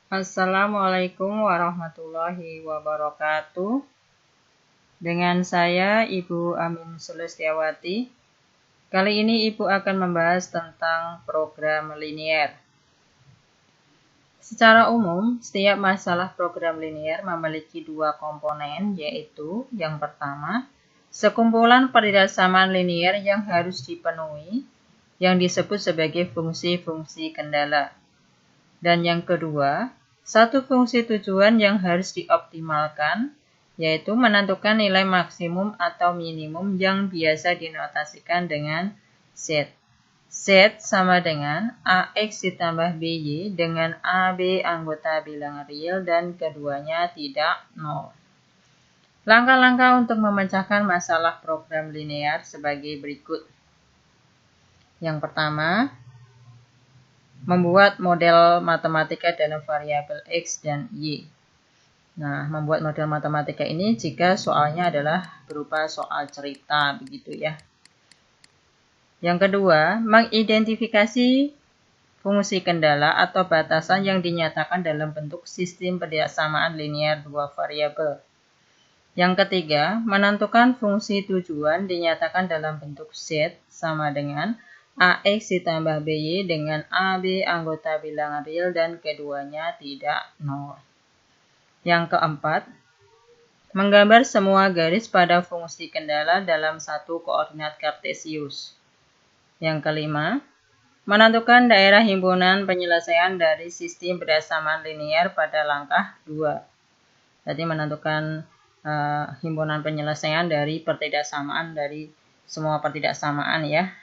Assalamualaikum warahmatullahi wabarakatuh. Dengan saya Ibu Amin Sulestiawati. Kali ini Ibu akan membahas tentang program linier. Secara umum, setiap masalah program linier memiliki dua komponen, yaitu yang pertama, sekumpulan pertidakssamaan linier yang harus dipenuhi, yang disebut sebagai fungsi-fungsi kendala. Dan yang kedua, satu fungsi tujuan yang harus dioptimalkan, yaitu menentukan nilai maksimum atau minimum yang biasa dinotasikan dengan Z. Z sama dengan AX ditambah BY dengan AB anggota bilangan real dan keduanya tidak nol. Langkah-langkah untuk memecahkan masalah program linear sebagai berikut. Yang pertama, membuat model matematika dalam variabel X dan Y. Nah, membuat model matematika ini jika soalnya adalah berupa soal cerita, begitu ya. Yang kedua, mengidentifikasi fungsi kendala atau batasan yang dinyatakan dalam bentuk sistem pertidakssamaan linier dua variabel. Yang ketiga, menentukan fungsi tujuan dinyatakan dalam bentuk Z sama dengan AX ditambah BY dengan AB anggota bilangan real dan keduanya tidak nol. Yang keempat, menggambar semua garis pada fungsi kendala dalam satu koordinat kartesius. Yang kelima, menentukan daerah himpunan penyelesaian dari sistem pertidakssamaan linier pada langkah 2. Jadi menentukan himpunan penyelesaian dari pertidaksamaan dari semua pertidaksamaan ya.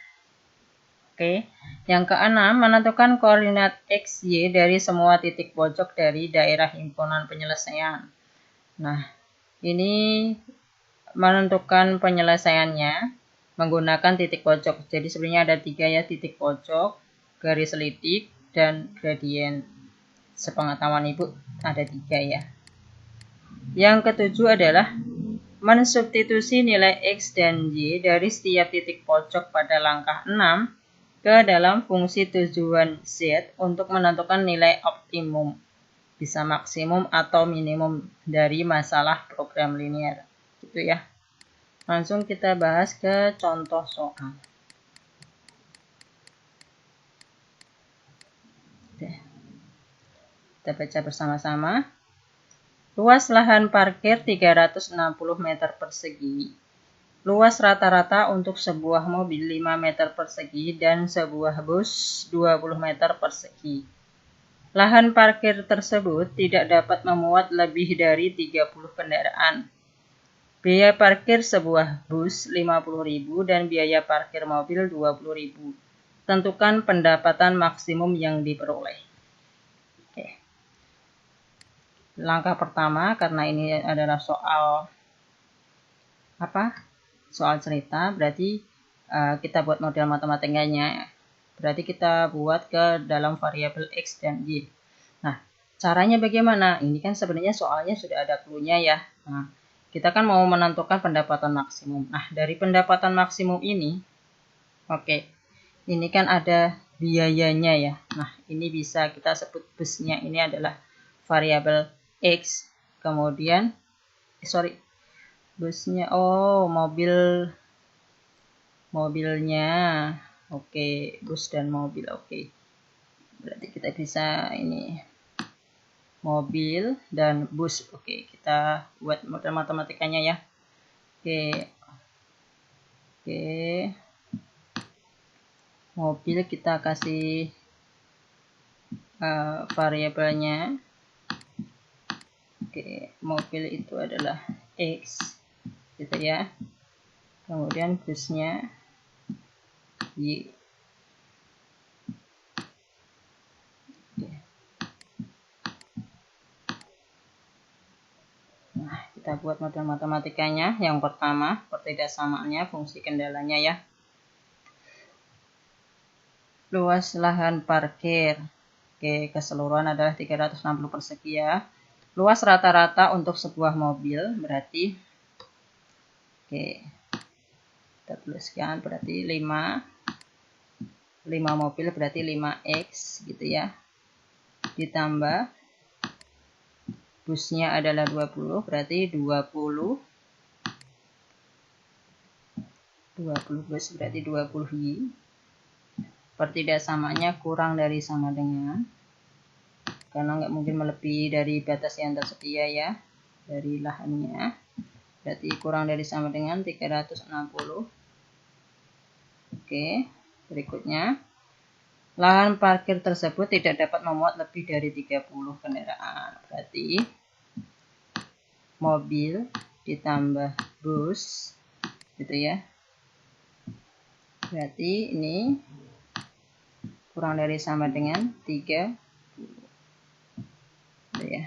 Oke, yang keenam, menentukan koordinat X, Y dari semua titik pojok dari daerah himpunan penyelesaian. Nah, ini menentukan penyelesaiannya menggunakan titik pojok. Jadi sebenarnya ada 3 ya, titik pojok, garis lidik, dan gradien. Sepengetahuan Ibu ada 3 ya. Yang ketujuh adalah mensubstitusi nilai X dan Y dari setiap titik pojok pada langkah 6 ke dalam fungsi tujuan Z untuk menentukan nilai optimum, bisa maksimum atau minimum dari masalah program linier. Gitu ya. Langsung kita bahas ke contoh soal. Kita baca bersama-sama. Luas lahan parkir 360 meter persegi. Luas rata-rata untuk sebuah mobil 5 meter persegi dan sebuah bus 20 meter persegi. Lahan parkir tersebut tidak dapat memuat lebih dari 30 kendaraan. Biaya parkir sebuah bus 50.000 dan biaya parkir mobil 20.000. Tentukan pendapatan maksimum yang diperoleh. Oke. Langkah pertama, karena ini adalah soal soal cerita, berarti kita buat model matematikanya. Berarti kita buat ke dalam variabel X dan Y. Nah, caranya bagaimana? Ini kan sebenarnya soalnya sudah ada clue-nya ya. Nah, kita kan mau menentukan pendapatan maksimum. Nah, dari pendapatan maksimum ini, oke, ini kan ada biayanya ya. Nah, ini bisa kita sebut busnya ini adalah variabel X. Kemudian, busnya, mobilnya, oke, bus dan mobil, oke. Berarti kita bisa ini mobil dan bus, oke. Kita buat model matematikanya ya, oke. Mobil kita kasih variabelnya, oke. Mobil itu adalah X, gitu ya. Kemudian busnya Y. Nah, kita buat model matematikanya. Yang pertama, pertidaksamaannya, fungsi kendalanya ya. Luas lahan parkir. Oke, keseluruhan adalah 360 persegi ya. Luas rata-rata untuk sebuah mobil berarti, oke, kita tuliskan berarti 5 mobil berarti 5X gitu ya. Ditambah busnya adalah 20, berarti 20 bus berarti 20 Y. Pertidaksamaannya kurang dari sama dengan, karena nggak mungkin melebihi dari batas yang tersedia ya, dari lahannya. Berarti kurang dari sama dengan 360. Oke, berikutnya. Lahan parkir tersebut tidak dapat memuat lebih dari 30 kendaraan. Berarti mobil ditambah bus gitu ya. Berarti ini kurang dari sama dengan 30 gitu ya.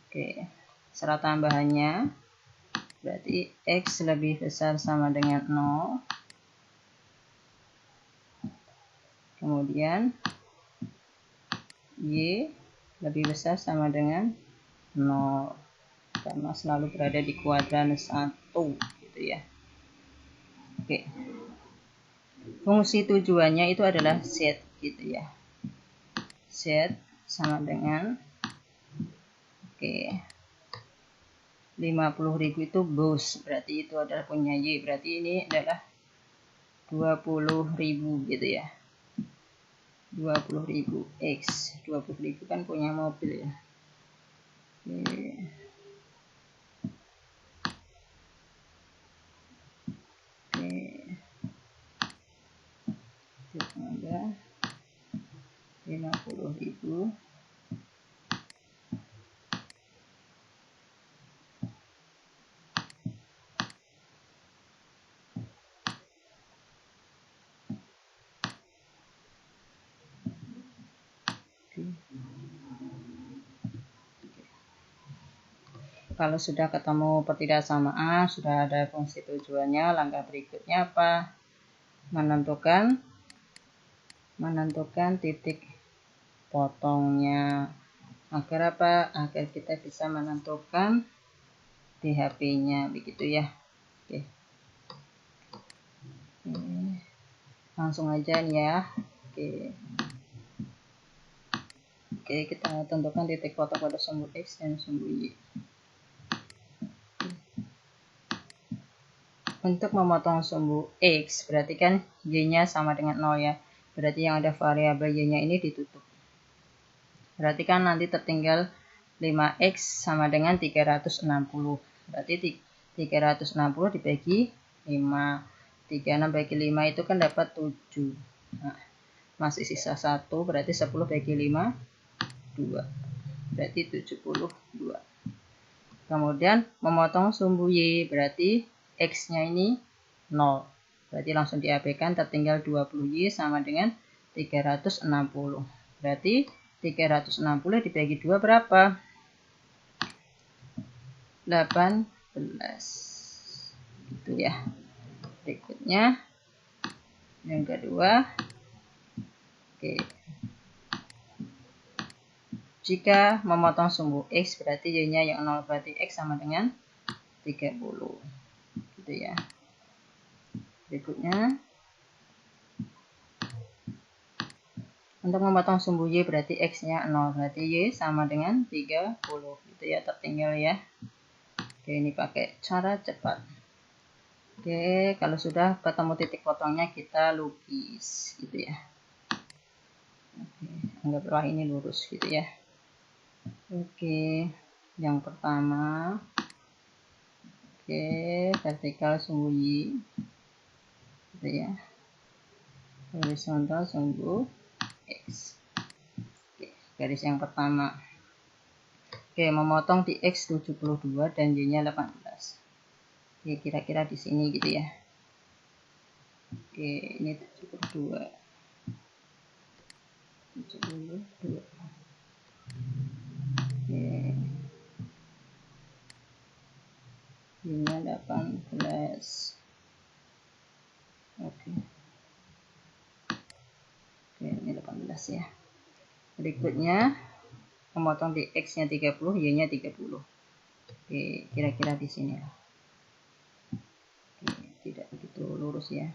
Oke, secara tambahannya berarti X lebih besar sama dengan 0. Kemudian Y lebih besar sama dengan 0, karena selalu berada di kuadran 1 gitu ya. Oke. Fungsi tujuannya itu adalah Z gitu ya. Z sama dengan 50.000 itu bus, berarti itu adalah punya Y, berarti ini adalah 20.000 gitu ya. 20.000 X, 20.000 kan punya mobil ya. Ada 50.000 Kalau sudah ketemu pertidaksamaan, sudah ada fungsi tujuannya, langkah berikutnya apa? Menentukan titik potongnya. Agar apa? Agar kita bisa menentukan DHP-nya, begitu ya. Oke. Langsung aja nih ya. Oke, kita tentukan titik potong pada sumbu X dan sumbu Y. Untuk memotong sumbu X, berarti kan Y-nya sama dengan 0 ya. Berarti yang ada variabel Y-nya ini ditutup. Berarti kan nanti tertinggal 5X sama dengan 360. Berarti 360 dibagi 5. 36 bagi 5 itu kan dapat 7. Nah, masih sisa 1, berarti 10 bagi 5, 2. Berarti 72. Kemudian memotong sumbu Y, berarti X-nya ini 0. Berarti langsung diabaikan, tertinggal 20Y sama dengan 360. Berarti 360 dibagi 2 berapa? 18. Gitu ya. Berikutnya yang kedua. Jika memotong sumbu X, berarti Y-nya yang 0, berarti X sama dengan 30. Gitu ya. Berikutnya, untuk memotong sumbu Y berarti X-nya 0, berarti Y sama dengan 30. Gitu ya, tertinggal ya. Oke, ini pakai cara cepat. Oke, kalau sudah ketemu titik potongnya kita lukis gitu ya. Oke, anggaplah ini lurus gitu ya. Oke, yang pertama. Vertikal sumbu Y. Gitu ya. Horizontal sumbu X. Garis yang pertama. Memotong di X 72 dan Y-nya 18. Kira-kira di sini gitu ya. Ini 72. 72. Y-nya 18. Ini 18 ya. Berikutnya memotong di X-nya 30, Y-nya 30. Kira-kira di sini. Tidak begitu lurus ya.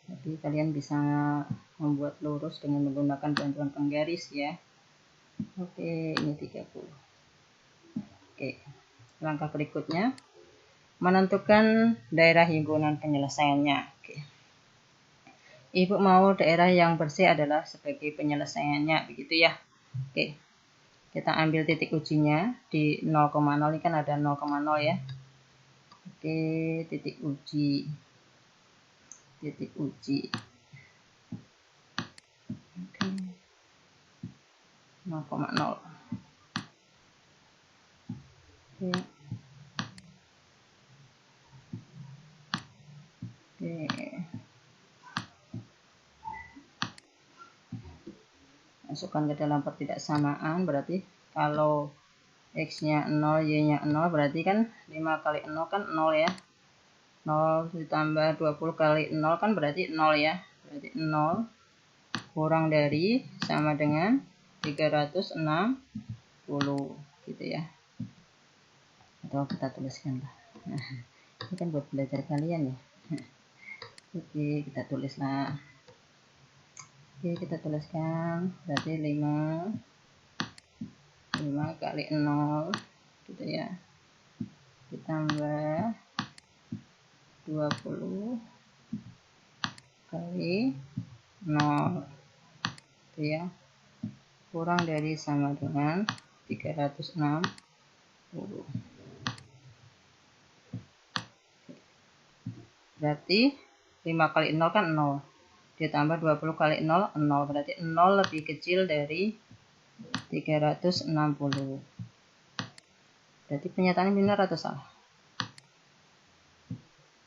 Tapi kalian bisa membuat lurus dengan menggunakan bantuan penggaris ya. Oke, ini 30. Oke, langkah berikutnya menentukan daerah himpunan penyelesaiannya. Oke. Ibu mau daerah yang bersih adalah sebagai penyelesaiannya, begitu ya. Oke, kita ambil titik ujinya di 0,0, ini kan ada 0,0 ya. Oke, titik uji. Oke. 0,0. Oke. Masukkan ke dalam pertidaksamaan, berarti kalau X-nya 0, Y-nya 0, berarti kan 5 kali 0 kan 0 ya. 0 ditambah 20 kali 0 kan berarti 0 ya. Berarti 0 kurang dari sama dengan 360 gitu ya. Atau kita tuliskan lah. Nah, ini kan buat belajar kalian ya. Oke, kita tulislah. Oke, kita tuliskan berarti 5 kali 0 gitu ya, ditambah 20 kali 0 gitu ya, kurang dari sama dengan 360. Berarti 5 kali 0 kan 0, ditambah 20 kali 0, 0, berarti 0 lebih kecil dari 360. Berarti pernyataan benar atau salah?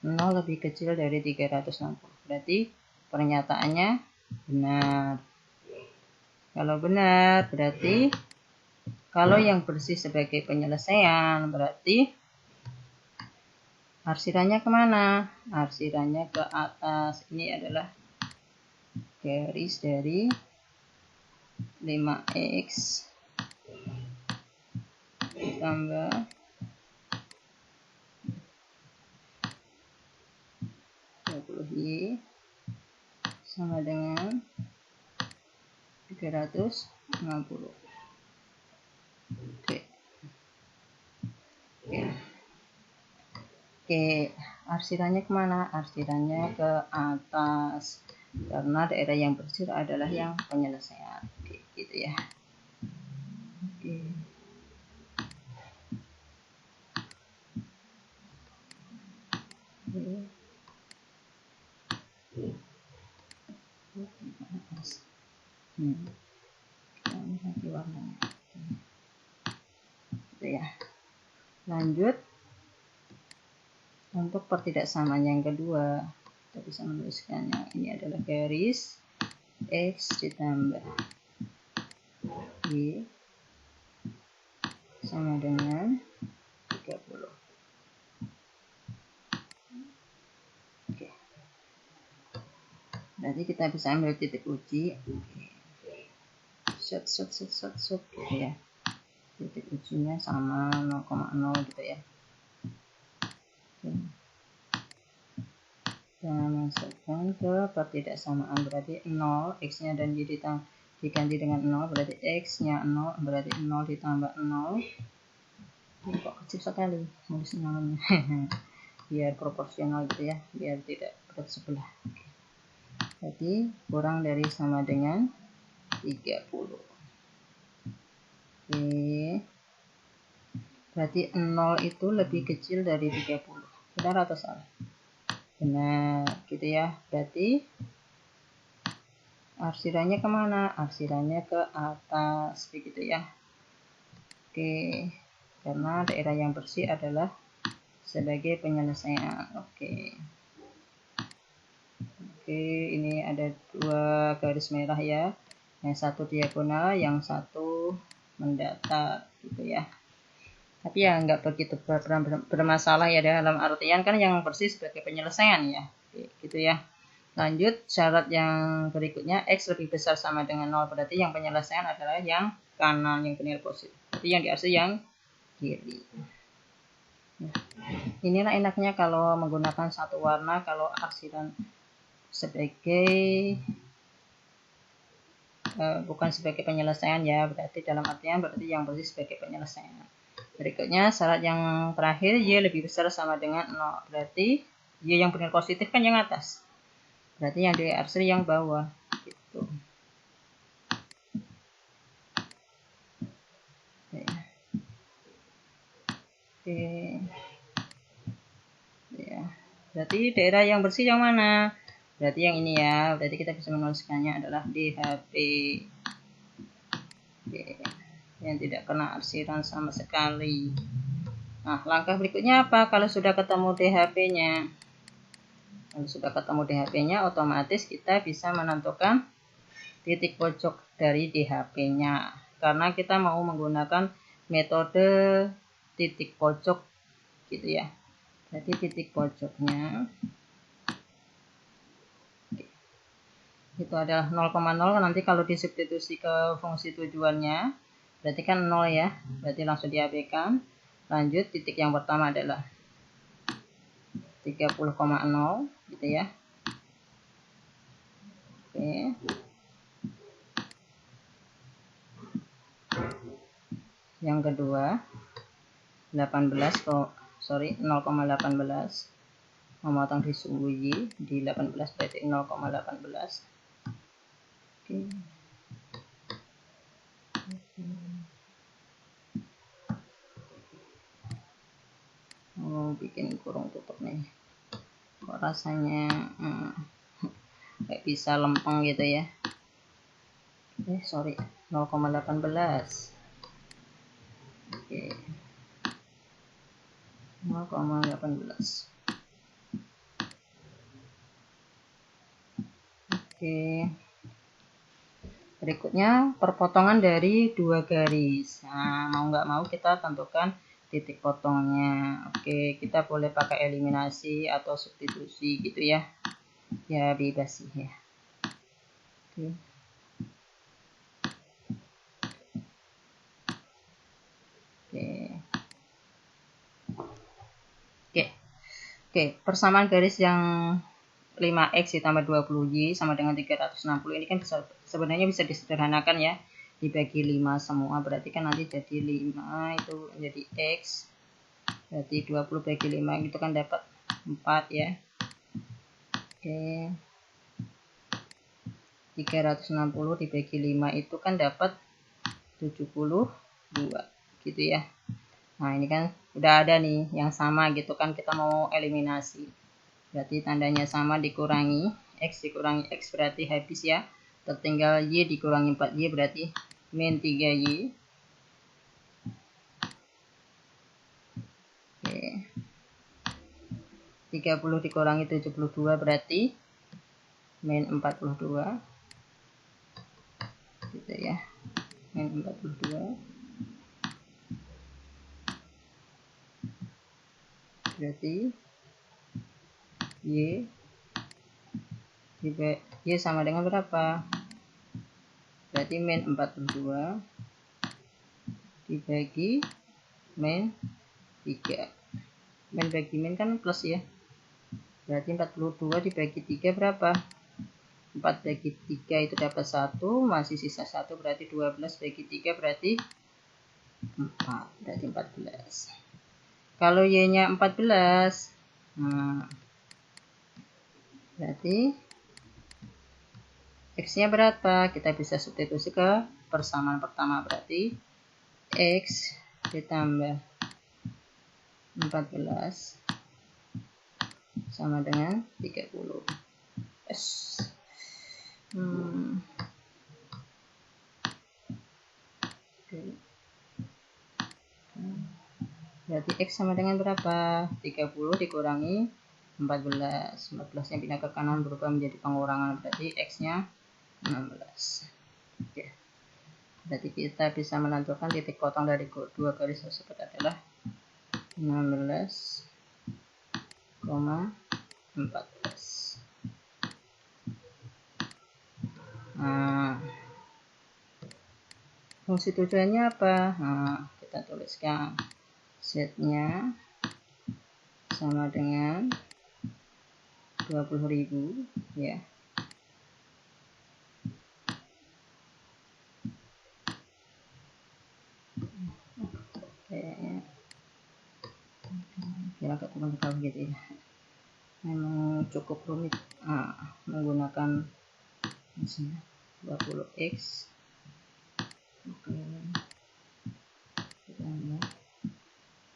0 lebih kecil dari 360. Berarti pernyataannya benar. Kalau benar, berarti kalau yang bersih sebagai penyelesaian, berarti arsirannya kemana? Arsirannya ke atas. Ini adalah garis dari 5X ditambah 20Y sama dengan 360. Oke, arsirannya kemana? Arsirannya ke atas, karena daerah yang bersih adalah yang penyelesaian. Oke, gitu ya. Oke. Ganti warnanya. Gitu ya. Lanjut untuk pertidaksamaan yang kedua, kita bisa menuliskannya. Ini adalah garis X ditambah Y sama dengan 30. Oke. Berarti kita bisa ambil titik uji. Set gitu ya. Titik ujinya sama 0,0 gitu ya. Kita masukkan ke pertidaksamaan, berarti 0, X nya dan Y diganti dengan 0, berarti X nya 0, berarti 0 ditambah 0. Ini kok kecil sekali nulisnya. Biar proporsional gitu ya, biar tidak berat sebelah. Jadi kurang dari sama dengan 30. Oke. Berarti 0 itu lebih kecil dari 30. Benar atau salah? Benar, gitu ya. Berarti arsirannya kemana? Arsirannya ke atas, begitu ya. Oke, karena daerah yang bersih adalah sebagai penyelesaian. Oke, ini ada 2 garis merah ya. Yang satu diagonal, yang satu mendatar, gitu ya. Tapi ya nggak begitu bermasalah ya, dalam artian kan yang bersih sebagai penyelesaian ya. Oke, gitu ya. Lanjut syarat yang berikutnya, X lebih besar sama dengan 0, berarti yang penyelesaian adalah yang kanan, yang bernilai positif. Berarti yang diarsi yang kiri. Nah, inilah enaknya kalau menggunakan satu warna, kalau arsiran sebagai bukan sebagai penyelesaian ya, berarti dalam artian berarti yang bersih sebagai penyelesaian. Berikutnya syarat yang terakhir, Y lebih besar sama dengan 0, berarti Y yang bernilai positif kan yang atas, berarti yang di R3 yang bawah gitu. Oke. Ya. Berarti daerah yang bersih yang mana? Berarti yang ini ya. Berarti kita bisa menuliskannya adalah DHP. Oke. Yang tidak kena arsiran sama sekali. Nah, langkah berikutnya apa? Kalau sudah ketemu DHP-nya. Kalau sudah ketemu DHP-nya, otomatis kita bisa menentukan titik pojok dari DHP-nya. Karena kita mau menggunakan metode titik pojok gitu ya. Jadi titik pojoknya itu adalah 0,0. Nanti kalau disubstitusi ke fungsi tujuannya berarti kan 0 ya, berarti langsung diabaikan. Lanjut, titik yang pertama adalah 30,0 gitu ya. Oke. Yang kedua 0,18 memotong di suhu Y di 18 berarti 0,18. Oke. Bikin kurung tutup nih, kok rasanya kayak bisa lempeng gitu ya. Sorry, 0,18. Oke, 0,18. Oke, berikutnya perpotongan dari 2 garis. Nah, mau nggak mau kita tentukan titik potongnya. Oke, kita boleh pakai eliminasi atau substitusi gitu ya. Ya bebas sih ya. Oke. Oke, persamaan garis yang 5x ditambah 20y sama dengan 360 ini kan sebenarnya bisa disederhanakan ya, dibagi 5 semua, berarti kan nanti jadi 5 itu jadi x, berarti 20 bagi 5 itu kan dapat 4 ya. Oke, 360 dibagi 5 itu kan dapat 72 gitu ya. Nah ini kan udah ada nih yang sama gitu kan, kita mau eliminasi, berarti tandanya sama dikurangi x dikurangi x berarti habis ya, tertinggal y dikurangi 4y berarti min 3y. Oke, 30 dikurangi 72 berarti min 42 gitu ya, min 42 berarti y sama dengan berapa, berarti min 42 dibagi min 3, min bagi min kan plus ya, berarti 42 dibagi 3 berapa, 4 bagi 3 itu dapat 1, masih sisa 1 berarti 12 bagi 3 berarti 4, berarti 14. Kalau y nya 14, nah, berarti x nya berapa, kita bisa substitusi ke persamaan pertama, berarti x ditambah 14 sama dengan 30. Yes. Berarti x sama dengan berapa, 30 dikurangi 14, 14 yang pindah ke kanan berubah menjadi pengurangan, berarti x nya 16. Oke. Berarti kita bisa menentukan titik potong dari dua garis tersebut adalah 16,14. Nah, fungsi tujuannya apa? Nah, kita tuliskan Z-nya sama dengan 20.000 ya. ya agak kurang tahu gitu ya, memang cukup rumit menggunakan misalnya 20x. Oke, ditambah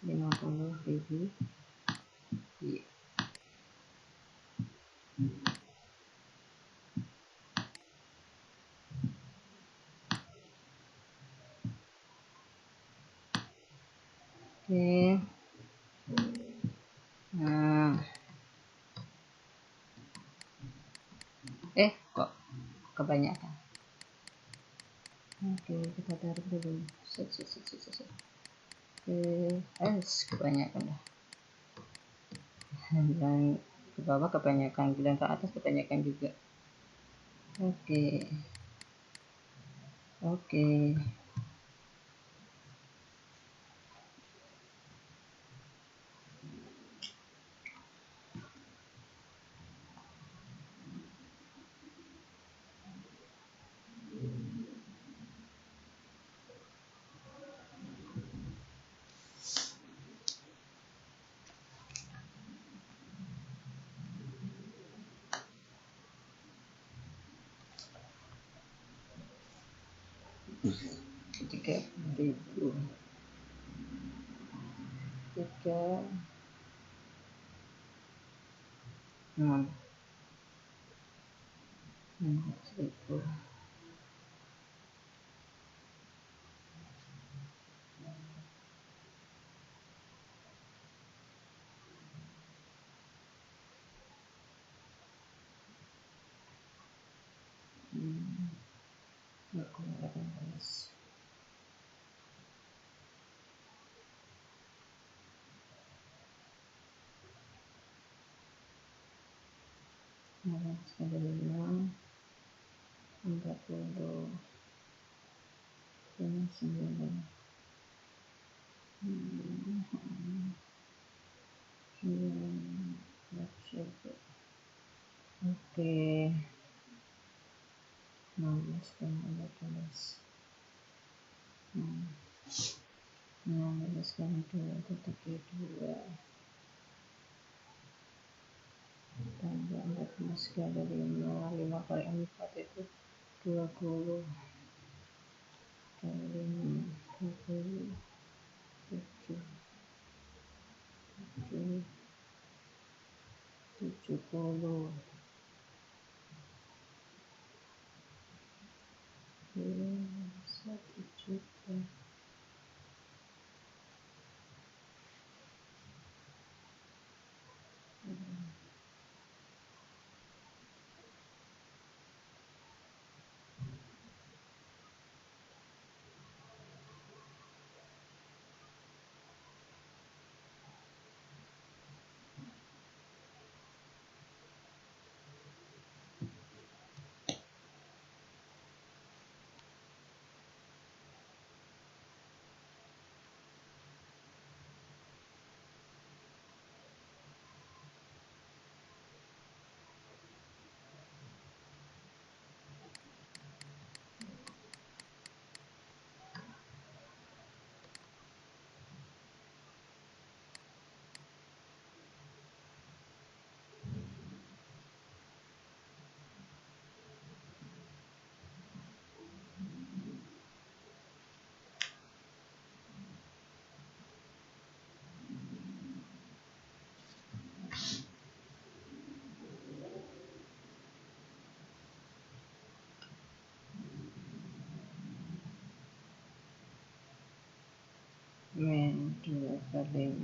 50.000 y. Oke, nah kok kebanyakan. Oke, kita tarik dulu. Oke, kebanyakan dah. Dan ke bawah kebanyakan, dan ke atas kebanyakan juga. Oke. Tiga ribu, enam ribu. Aku 18. Sekali 5, 40, 9, 9. Oke, 16 dan 14. 16 kali 2 itu 2, tambah 14 kali 5, 5 kali 4 itu 20, kali 5, 20, 7, 70, 1 juta. Min 2 kali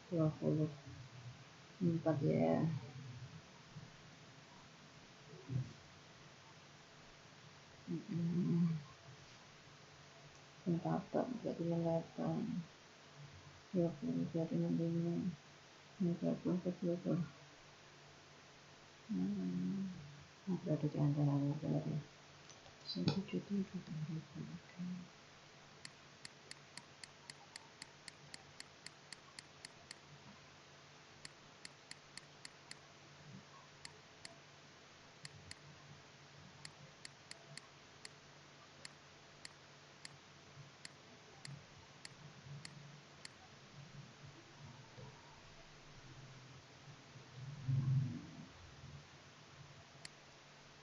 24 ya. Tentata jadi 8, 20 jadi 5, 30 ke 20. Berada di antara dari 1 juta 20.000.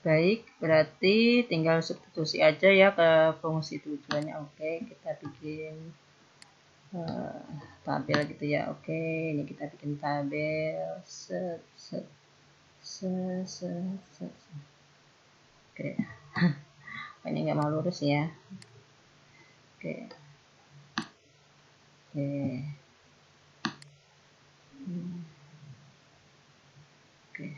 Baik, berarti tinggal substitusi aja ya ke fungsi tujuannya. Oke, kita bikin tabel gitu ya. Oke, ini kita bikin tabel. Oke, ini nggak mau lurus ya. Oke. Oke. Oke. Oke.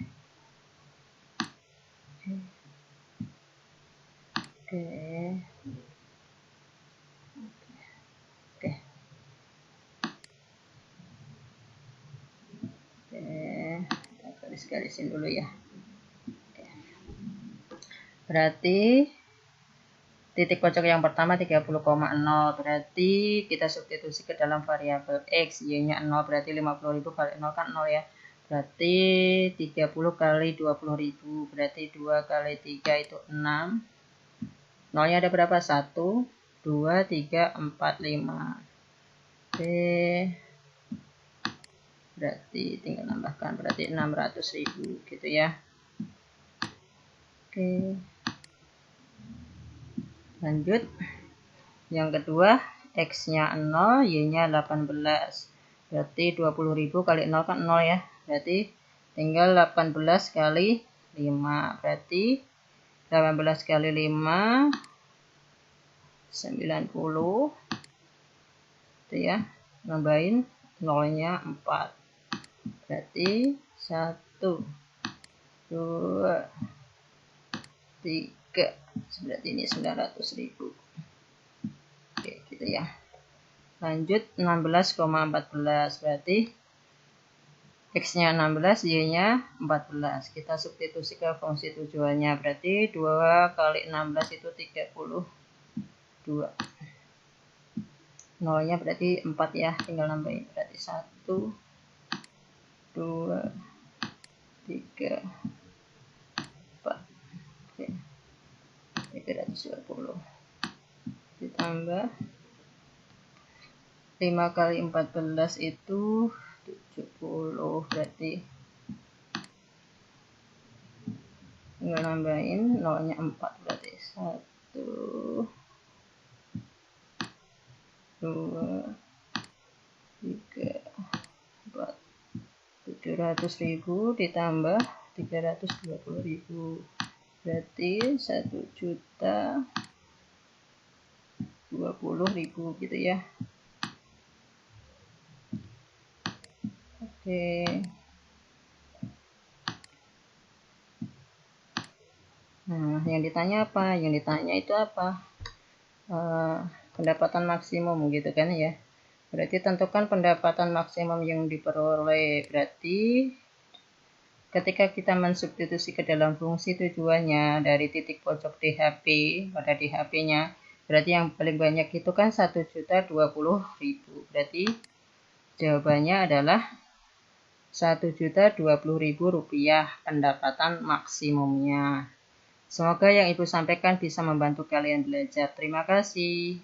Oke. Kita garis-garisin dulu ya. Oke. Berarti titik pojok yang pertama 30,0, berarti kita substitusi ke dalam variabel X, Y-nya 0, berarti 50.000 kali 0 kan 0 ya. Berarti 30 kali 20.000, berarti 2 kali 3 itu 6. 0-nya ada berapa? 1, 2, 3, 4, 5. Oke. Berarti tinggal nambahkan, berarti 600.000 gitu ya. Oke. Lanjut. Yang kedua, X-nya 0, Y-nya 18. Berarti 20.000 kali 0 kan 0 ya. Berarti tinggal 18 kali 5. Berarti 18 kali 5, 90. Itu ya. Nambahin 0-nya 4. Berarti 1, 2, 3. Berarti ini 900.000. Oke, gitu ya. Lanjut 16,14, berarti X-nya 16, Y-nya 14. Kita substitusi ke fungsi tujuannya, berarti 2 kali 16 itu 32. 0-nya berarti 4 ya, tinggal nambahin. Berarti 1, 2, 3, 4. Oke. 320. Ditambah 5 kali 14 itu 70, berarti tinggal nambahin 0-nya 4, berarti 1, 2, 3, 4. 700.000 ditambah 320.000, berarti 1.020.000 gitu ya. Oke. Nah, yang ditanya apa? Yang ditanya itu apa? Pendapatan maksimum gitu kan ya. Berarti tentukan pendapatan maksimum yang diperoleh. Berarti ketika kita mensubstitusi ke dalam fungsi tujuannya dari titik pojok DHP pada DHP-nya, berarti yang paling banyak itu kan 1.020.000. Berarti jawabannya adalah 1.020.000 rupiah pendapatan maksimumnya. Semoga yang Ibu sampaikan bisa membantu kalian belajar. Terima kasih.